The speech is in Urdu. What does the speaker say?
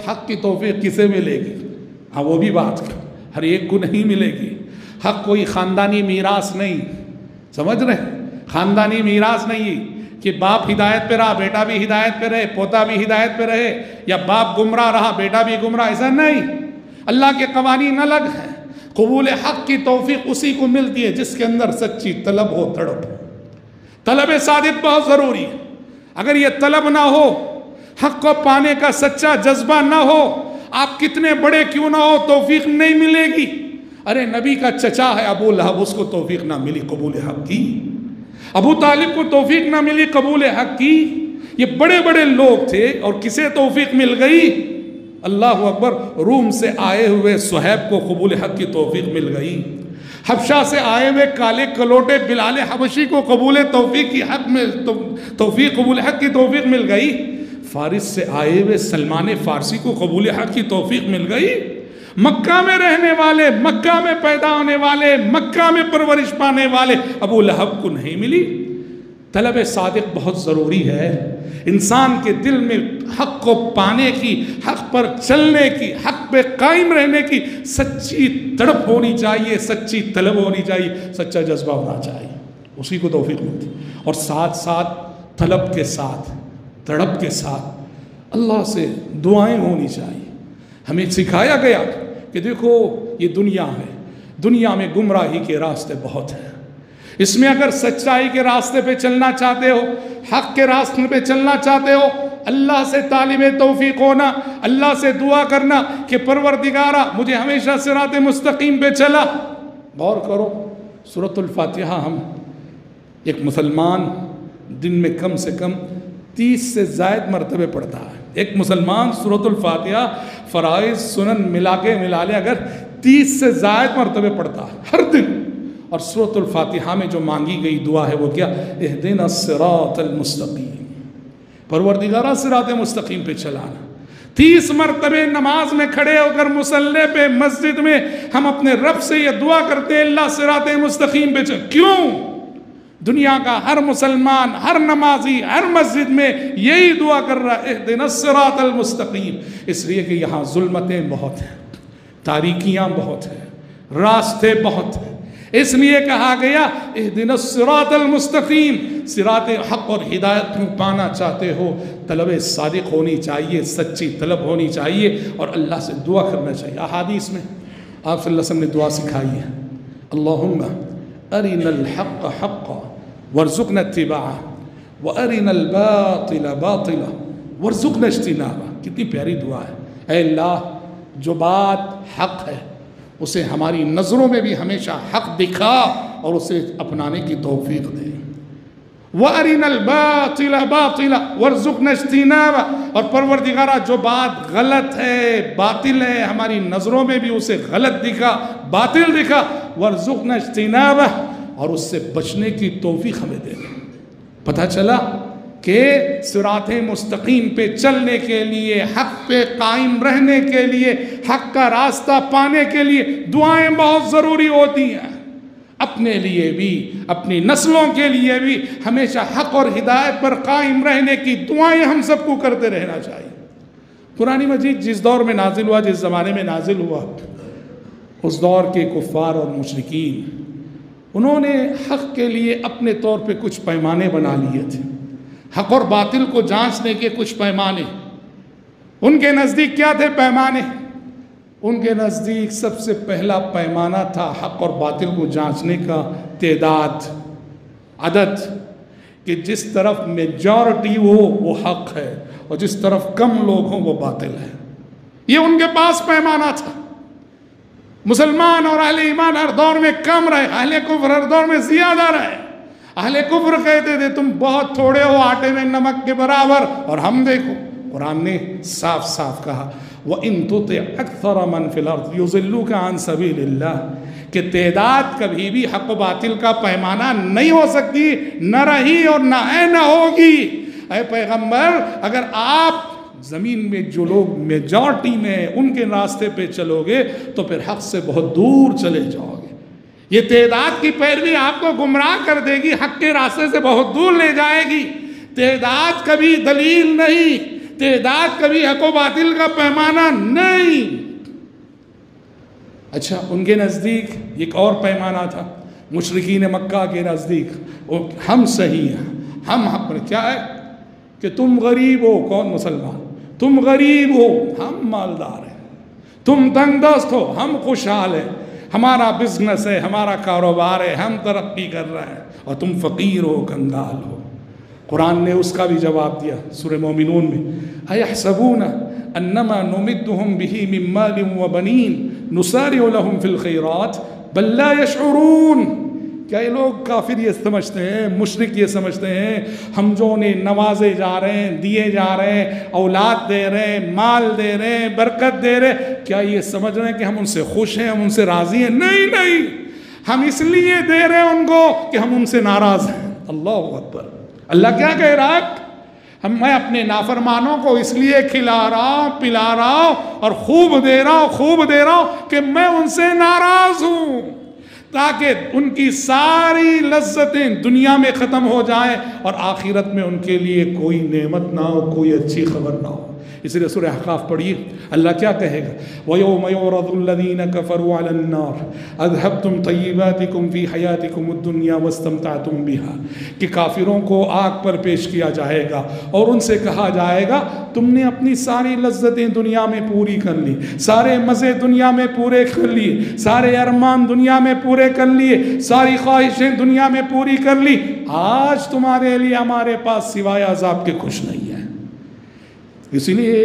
حق کی توفیق کسے ملے گی؟ ہاں وہ بھی بات ہر ایک کو نہیں ملے گی۔ حق کوئی خاندانی میراث نہیں، سمجھ رہے؟ خاندانی میراث نہیں کہ باپ ہدایت پہ رہا بیٹا بھی ہدایت پہ رہے، پوتا بھی ہدایت پہ رہے، یا باپ گمراہ رہا بیٹا بھی گمراہ، ایسا نہیں۔ اللہ کے قوانین الگ ہیں۔ قبول حق کی توفیق اسی کو ملتی ہے جس کے اندر سچی طلب ہو، تڑپ ہو۔ طلب صادق بہت ضروری ہے۔ اگر یہ طلب نہ ہو، حق کو پانے کا سچا جذبہ نہ ہو، آپ کتنے بڑے کیوں نہ ہو توفیق نہیں ملے گی۔ ارے نبی کا چچا ہے ابو لہب، اس کو توفیق نہ ملی قبول حق کی۔ ابو طالب کو توفیق نہ ملی قبول حق کی۔ یہ بڑے بڑے لوگ تھے اور کسے توفیق مل گئی؟ اللہ اکبر، روم سے آئے ہوئے صہیب کو قبول حق کی توفیق مل گئی۔ حبشہ سے آئے ہوئے کالے کلوٹے بلال حبشی کو قبول توفیق کی حق میں قبول حق کی توفیق مل گئی۔ فارس سے آئے ہوئے سلمان فارسی کو قبول حق کی توفیق مل گئی۔ مکہ میں رہنے والے، مکہ میں پیدا ہونے والے، مکہ میں پرورش پانے والے ابو لہب کو نہیں ملی۔ طلب صادق بہت ضروری ہے۔ انسان کے دل میں حق کو پانے کی، حق پر چلنے کی، حق پہ قائم رہنے کی سچی تڑپ ہونی چاہیے، سچی طلب ہونی چاہیے، سچا جذبہ ہونا چاہیے، اسی کو توفیق ملتی۔ اور ساتھ ساتھ طلب کے ساتھ، تڑپ کے ساتھ اللہ سے دعائیں ہونی چاہیے۔ ہمیں سکھایا گیا کہ دیکھو یہ دنیا ہے، دنیا میں گمراہی کے راستے بہت ہیں۔ اس میں اگر سچائی کے راستے پہ چلنا چاہتے ہو، حق کے راستے پہ چلنا چاہتے ہو، اللہ سے طالب توفیق ہونا، اللہ سے دعا کرنا کہ پروردگارا مجھے ہمیشہ صراط مستقیم پہ چلا۔ غور کرو، سورۃ الفاتحہ ہم ایک مسلمان دن میں کم سے کم 30 سے زائد مرتبے پڑھتا ہے۔ ایک مسلمان سورۃ الفاتحہ فرائض سنن ملا لے اگر 30 سے زائد مرتبے پڑھتا ہے ہر دن۔ اور سورۃ الفاتحہ میں جو مانگی گئی دعا ہے وہ کیا؟ اہدنا الصراط المستقیم، پروردگارہ صراط مستقیم پہ چلانا۔ 30 مرتبے نماز میں کھڑے ہو کر مصلی پہ مسجد میں ہم اپنے رب سے یہ دعا کرتے ہیں اللہ صراط مستقیم پہ چل۔ کیوں؟ دنیا کا ہر مسلمان، ہر نمازی، ہر مسجد میں یہی دعا کر رہا ہے اہدنا الصراط المستقیم۔ اس لیے کہ یہاں ظلمتیں بہت ہیں، تاریکیاں بہت ہیں، راستے بہت ہیں، اس لیے کہا گیا اہدنا الصراط المستقیم۔ صراط حق اور ہدایت کو پانا چاہتے ہو، طلب صادق ہونی چاہیے، سچی طلب ہونی چاہیے اور اللہ سے دعا کرنا چاہیے۔ احادیث میں آپ صلی اللہ علیہ وسلم نے دعا سکھائی ہے، اللہم ارنا الحق حقا وارزقنا اتباعہ وارنا الباطل باطلا وارزقنا اجتنابہ۔ کتنی پیاری دعا ہے۔ اے اللہ جو بات حق ہے اسے ہماری نظروں میں بھی ہمیشہ حق دکھا اور اسے اپنانے کی توفیق دے۔ وَأَرِنَا الْبَاطِلَ بَاطِلًا وَارْزُقْنَا اجْتِنَابًا، اور پروردگارہ جو بات غلط ہے، باطل ہے، ہماری نظروں میں بھی اسے غلط دکھا، باطل دکھا، وَارْزُقْنَا اجْتِنَابًا، اور اس سے بچنے کی توفیق ہمیں دے۔ پتہ چلا کہ صراط مستقیم پہ چلنے کے لیے، حق پہ قائم رہنے کے لیے، حق کا راستہ پانے کے لیے دعائیں بہت ضروری ہوتی ہیں۔ اپنے لیے بھی، اپنی نسلوں کے لیے بھی ہمیشہ حق اور ہدایت پر قائم رہنے کی دعائیں ہم سب کو کرتے رہنا چاہیے۔ قرآن مجید جس دور میں نازل ہوا، جس زمانے میں نازل ہوا، اس دور کے کفار اور مشرکین انہوں نے حق کے لیے اپنے طور پہ کچھ پیمانے بنا لیے تھے، حق اور باطل کو جانچنے کے کچھ پیمانے۔ ان کے نزدیک کیا تھے پیمانے؟ ان کے نزدیک سب سے پہلا پیمانہ تھا حق اور باطل کو جانچنے کا تعداد، عدد، کہ جس طرف میجورٹی ہو وہ حق ہے اور جس طرف کم لوگ ہوں وہ باطل ہے۔ یہ ان کے پاس پیمانہ تھا۔ مسلمان اور اہل ایمان ہر دور میں کم رہے، اہل کفر ہر دور میں زیادہ رہے۔ اہل کفر کہتے تھے تم بہت تھوڑے ہو، آٹے میں نمک کے برابر، اور ہم دیکھو قرآن نے صاف صاف کہا وَإِن تُطِعْ أَكْثَرَ مَنْ فِي الْأَرْضِ يُضِلُّوكَ عَنْ سَبِيلِ اللَّهِ، کہ تعداد کبھی بھی حق و باطل کا پیمانہ نہیں ہو سکتی، نہ رہی اور نہ ہوگی۔ اے پیغمبر، اگر آپ زمین میں جو لوگ میجورٹی میں ان کے راستے پہ چلو گے تو پھر حق سے بہت دور چلے جاؤ گے۔ یہ تعداد کی پیروی آپ کو گمراہ کر دے گی، حق کے راستے سے بہت دور لے جائے گی۔ تعداد کبھی دلیل نہیں، تعداد کبھی حق و باطل کا پیمانہ نہیں۔ اچھا، ان کے نزدیک ایک اور پیمانہ تھا، مشرکین مکہ کے نزدیک ہم صحیح ہیں، ہم حق پر، کیا ہے کہ تم غریب ہو، کون مسلمان، تم غریب ہو ہم مالدار ہیں، تم تنگ دست ہو ہم خوشحال ہیں، ہمارا بزنس ہے، ہمارا کاروبار ہے، ہم ترقی کر رہے ہیں، اور تم فقیر ہو، کنگال ہو۔ قرآن نے اس کا بھی جواب دیا سورہ مومنون میں، اَيَحْسَبُونَ أَنَّمَا نُمِدُّهُمْ بِهِ مِن مَّالٍ وَبَنِينَ نُسَارِعُ لَهُمْ فِي الْخَيْرَاتِ بَل لَّا يَشْعُرُونَ۔ کیا یہ لوگ کافر یہ سمجھتے ہیں، مشرک یہ سمجھتے ہیں، ہم جو انہیں نوازے جا رہے ہیں، دیے جا رہے ہیں، اولاد دے رہے ہیں، مال دے رہے ہیں، برکت دے رہے ہیں، کیا یہ سمجھ رہے ہیں کہ ہم ان سے خوش ہیں، ہم ان سے راضی ہیں؟ نہیں نہیں، ہم اس لیے دے رہے ہیں ان کو کہ ہم ان سے ناراض ہیں۔ اللہ اکبر۔ اللہ کیا کہہ رہا ہے؟ میں اپنے نافرمانوں کو اس لیے کھلا رہا ہوں، پلا رہا ہوں اور خوب دے رہا ہوں کہ میں ان سے ناراض ہوں، تاکہ ان کی ساری لذتیں دنیا میں ختم ہو جائیں اور آخرت میں ان کے لیے کوئی نعمت نہ ہو، کوئی اچھی خبر نہ ہو۔ اس لیے سورہ احقاف پڑھیے، اللہ کیا کہے گا؟ وَيَوْمَ يُعْرَضُ الَّذِينَ كَفَرُوا عَلَى النَّارِ أَذْهَبْتُمْ طَيِّبَاتِكُمْ فِي حَيَاتِكُمُ الدُّنْيَا وَاسْتَمْتَعْتُمْ بِهَا، کہ کافروں کو آگ پر پیش کیا جائے گا اور ان سے کہا جائے گا تم نے اپنی ساری لذتیں دنیا میں پوری کر لی، سارے مزے دنیا میں پورے کر لیے، سارے ارمان دنیا میں پورے کر لیے، ساری خواہشیں دنیا میں پوری کر لی، آج تمہارے لیے ہمارے پاس سوائے عذاب کے کچھ نہیں ہے۔ اسی لیے